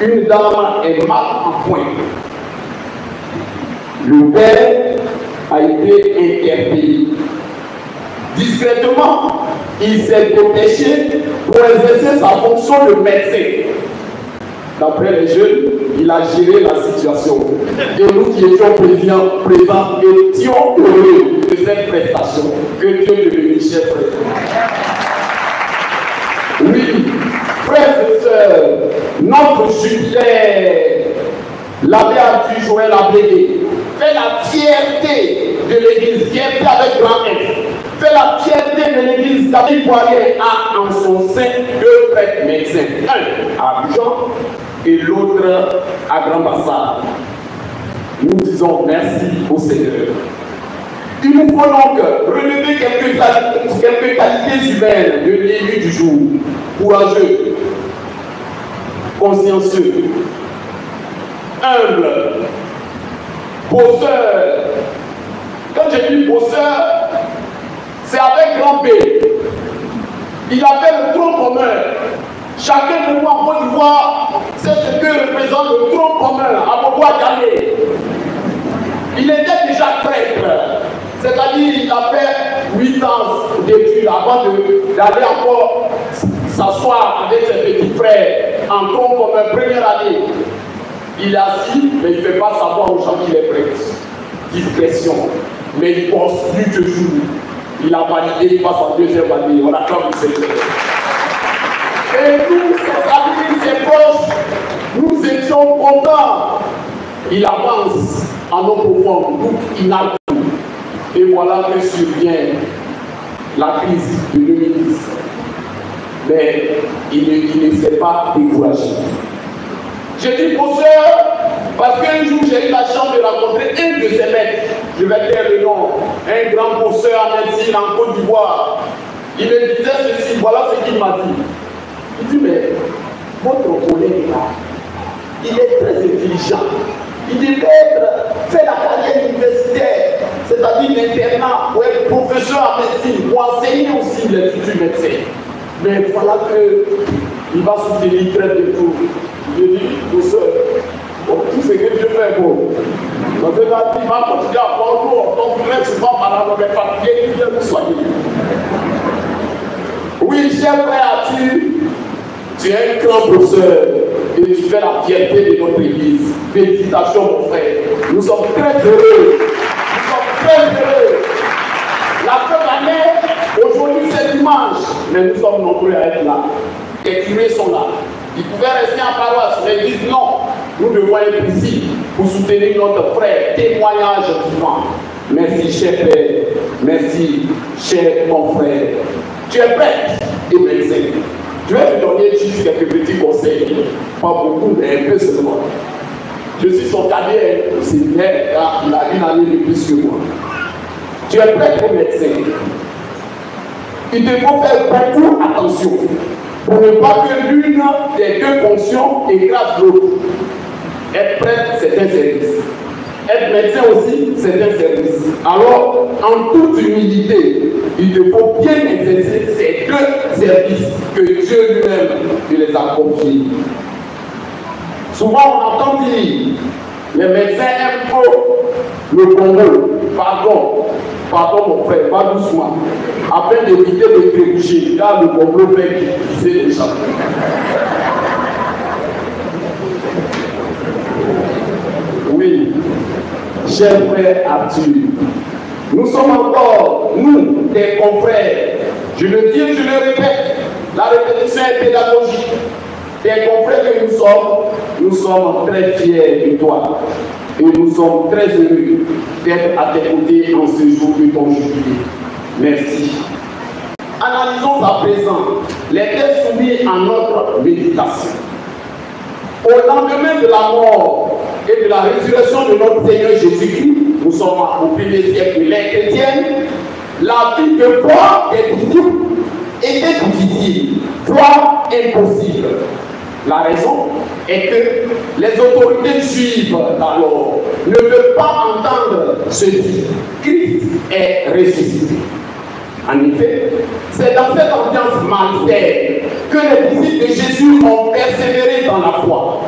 une dame est mal en point. Le père a été interpellé. Discrètement, il s'est dépêché pour exercer sa fonction de médecin. D'après les jeunes, il a géré la situation. Et nous qui étions présents étions heureux de cette prestation. Que Dieu te bénisse, chers frères. Oui, frères et sœurs, notre jubilé, l'abbé Arthur Joël Abégué, fait la fierté de l'église, fierté avec grand F. Fait la fierté de l'église. David Poirier a en son sein deux prêtres médecins. Un à Abidjan et l'autre à Grand Bassard. Nous disons merci au Seigneur. Il nous faut donc relever quelques qualités humaines de l'élu du jour. Courageux, consciencieux, humble, bosseur. Quand j'ai dit bosseur, c'est avec grand P. Il a fait le tronc commun. Chacun de nous en Côte d'Ivoire sait ce que représente le tronc commun à Bobo-Gagné. Il était déjà prêtre. C'est-à-dire qu'il a fait 8 ans d'études avant d'aller encore s'asseoir avec ses petits frères en tronc commun, première année. Il est assis, mais il ne fait pas savoir aux gens qu'il est prêtre. Discrétion. Mais il pense plus que jour. Il a validé, il passe en deuxième année. On acclame le Seigneur. Et nous, ses amis, ses proches, nous étions contents. Il avance en eau profonde, donc il n'a tout. Et voilà que survient la crise de 2010. Mais il ne s'est pas découragé. J'ai dit bosseur parce qu'un jour j'ai eu la chance de rencontrer un de ses maîtres. Je vais dire le nom, un grand bosseur en médecine en Côte d'Ivoire. Il me disait ceci, voilà ce qu'il m'a dit. Il dit, mais votre collègue là, il est très intelligent. Il devait faire la carrière universitaire, c'est-à-dire l'internat, pour être professeur en médecine, pour enseigner aussi les futurs médecins. Mais voilà qu'il va soutenir très bientôt. Je dis, professeur, tout ce que Dieu fait pour donc il va continuer à prendre l'eau, donc très souvent malade, mais fatigué, il vient nous soigner. Oui, cher frère Arthur, tu es un grand professeur et tu fais la fierté de notre église. Félicitations mon frère. Nous sommes très heureux. Nous sommes très heureux. La fin d'année, aujourd'hui c'est dimanche, mais nous sommes nombreux à être là. Les curés sont là. Ils pouvaient rester en paroisse, mais ils disent non. Nous devons être ici pour soutenir notre frère. Témoignage vivant. Merci cher père. Merci cher mon frère. Tu es prêtre et médecin. Je vais te donner juste quelques petits conseils. Pas beaucoup, mais un peu seulement. Je suis son cadet, c'est vrai, il a une année de plus que moi. Tu es prêtre et médecin. Il te faut faire beaucoup attention pour ne pas que l'une des deux fonctions écrase l'autre. Être prêtre, c'est un service. Être médecin aussi, c'est un service. Alors, en toute humilité, il te faut bien exercer ces deux services que Dieu lui-même les a confiés. Souvent, on entend dire, les médecins aiment trop le Congo. Pardon mon frère, pas doucement. Afin d'éviter de trébucher, car le Congo fait glisser les gens. Oui, cher frère Arthur, nous sommes encore, nous, tes confrères. Je le dis et je le répète, la répétition est pédagogique. Tes confrères que nous sommes très fiers de toi. Et nous sommes très heureux d'être à tes côtés en ce jour de ton jubilé. Merci. Analysons à présent les textes soumis à notre méditation. Au lendemain de la mort et de la résurrection de notre Seigneur Jésus-Christ, nous sommes au 1er siècle de l'ère chrétienne, la vie de foi des disciples était difficile, voire impossible. La raison est que les autorités juives d'alors ne veulent pas entendre ceci. Christ est ressuscité. En effet, c'est dans cette ambiance malsaine que les disciples de Jésus ont persévéré dans la foi.